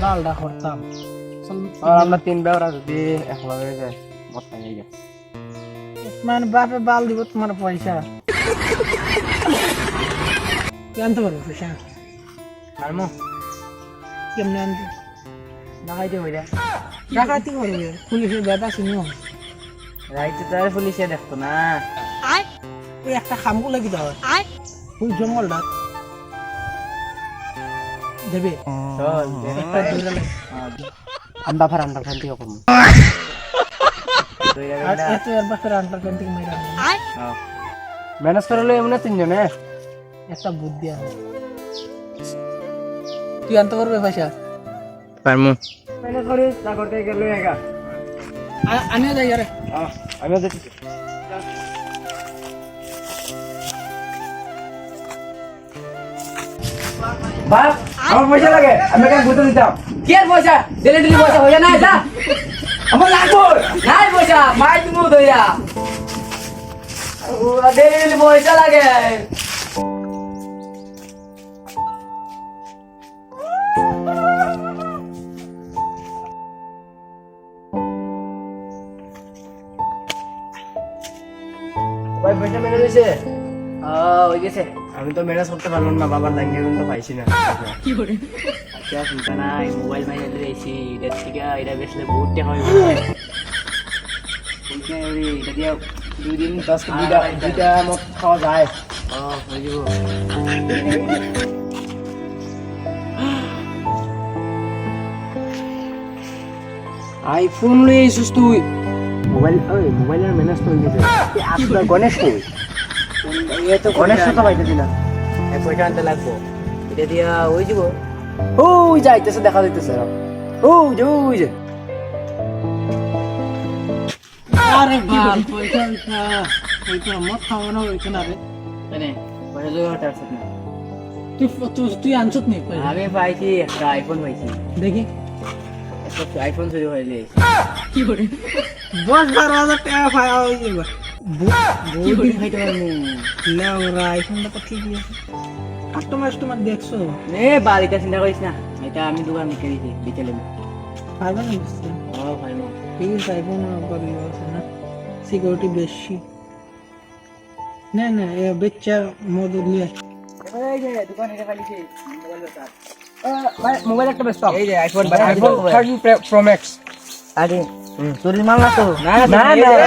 ডালটা করতাম আর আমরা তিন বেওরা যদি একলা হয়ে যায় মত নিয়ে যায় মানে বাপে বাল দিব তোমার পয়সা আনতে পারবো পয়সা আর মো কেমনে আনতে দেখাইতে হইরা ডাকাতি করবে পুলিশের ব্যাটা শুনিও রাইতে তার পুলিশে দেখতো না ওই একটা খামকো লাগি দাও ওই জঙ্গলটা দেবে চল একটা দুইটা লাগে আমরা ফারান্ডা খান থেকে করব আর এত এর বাপের আন্ডারপ্যান্ট থেকে মেরা ম্যানেজ করলে এমন তিনজনে একটা বুদ্ধি আছে তুই আনতে পারবে পয়সা পারমু ম্যানেজ করে না করতে গেল একা আনিও যাই আরে আমিও দেখছি বাপ আমার পয়সা লাগে আমি কেন বুঝতে দিতাম কি আর পয়সা দিলে দিলে পয়সা হয়ে না যা আমার লাগবো নাই পয়সা মাই তুমি দইয়া দিলে পয়সা লাগে ভাই পয়সা মেরে দিয়েছে হয়ে গেছে আমি তো ম্যানেজ করতে পারলাম না বাবার লাইনে কিন্তু পাইছি না কি করে আচ্ছা চিন্তা নাই মোবাইল মাইনে দিয়েছি এটার থেকে এটা বেচলে বহুত টাকা হইব চিন্তা করি এটা দিয়ে 2 দিন 10 দুইটা মত খাওয়া যায় হয়ে যাব আইফোন লই এসেছিস তুই মোবাইল মোবাইলের ম্যানেজ তো হয়ে গেছে আপনার গণেশ কই এ তো গণেশ তো পাইতেছি না পয়সা আনতে লাগবো এটা দিয়া হয়ে যাব ওই যাইতেছে দেখা যাইতেছে ওই যে আরে বাল পয়সা পয়সা মত খাওয়া না হইছে না রে মানে পয়সা জোগাড় করতে না তুই আনছত নি পয়সা আমি পাইছি একটা আইফোন পাইছি দেখি একটা আইফোন চুরি হয়ে গেছে 10-12 টাকা পাওয়া হয়ে যাবে বহুত খাইতে পারবো লেওরা আইফোনটা তো ঠিকই আছে কাস্টমার দেখছো নে বাড়িটা চিন্তা করিস না এটা আমি দোকান লিখে দিয়েছি বিকেলে পারবে না বুঝতে ভাই মা প্লিজ আইফোন পাবি আছে না সিকিউরিটি বেশি না না এ বেচ্চা মদ লিয়ে এই যে দোকান এটা খালিছে মোবাইল বেচা ভাই মোবাইল একটা বেচতো এই যে আইফোন আইফোন 13 প্রো ম্যাক্স আরে চুরির মাল না তো না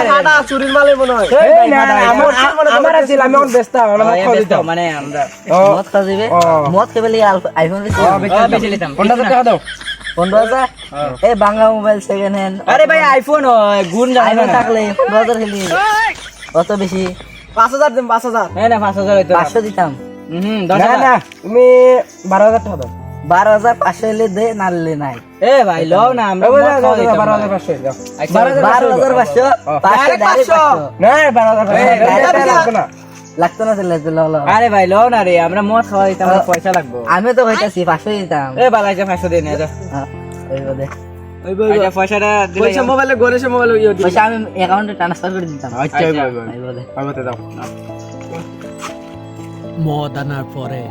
দাদা চুরির মালই মনে হয় আমার আছে আমি এখন ব্যস্ত আমরা মত খাওয়া দিতাম মানে আমরা মদ খাওয়া দিবে মদ খেবে লিয়ে আইফোন বেচে নিতাম 15,000 টাকা দাও 15,000 এই বাংলা মোবাইল সেকেন্ড হ্যান্ড আরে ভাই আইফোন গুণ জানি আইফোন না থাকলে 15,000 খেলি অত বেশি 5000 দেন 5000 হ্যাঁ না 5,000 হইতো 500 দিতাম না না তুমি 12000 টাকা দাও 12,500 এলে দে নালে নাই এ ভাই লও না আমরা 12500 দাও 12,500 500 না 12500 না লাগতো না চলে লো আরে ভাই লও না রে আমরা মদ খাওয়া দিতাম পয়সা লাগবে আমি তো কইতাছি 500 দিতাম এ বালাইছে 500 দে না যা ওইবা দে ওইবা পয়সাটা দিলে পয়সা মোবাইলে গণেশ মোবাইলে ইয়ে দিই পয়সা আমি অ্যাকাউন্টে ট্রান্সফার করে দিতাম আচ্ছা ওইবা দে আমাতে দাও মদ আনার পরে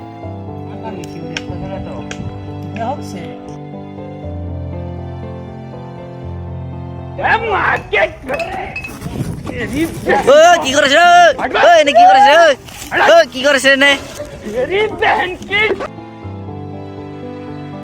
হচ্ছে ও কি করেছ ও এনে কি করেছ ও কি করেছ এনে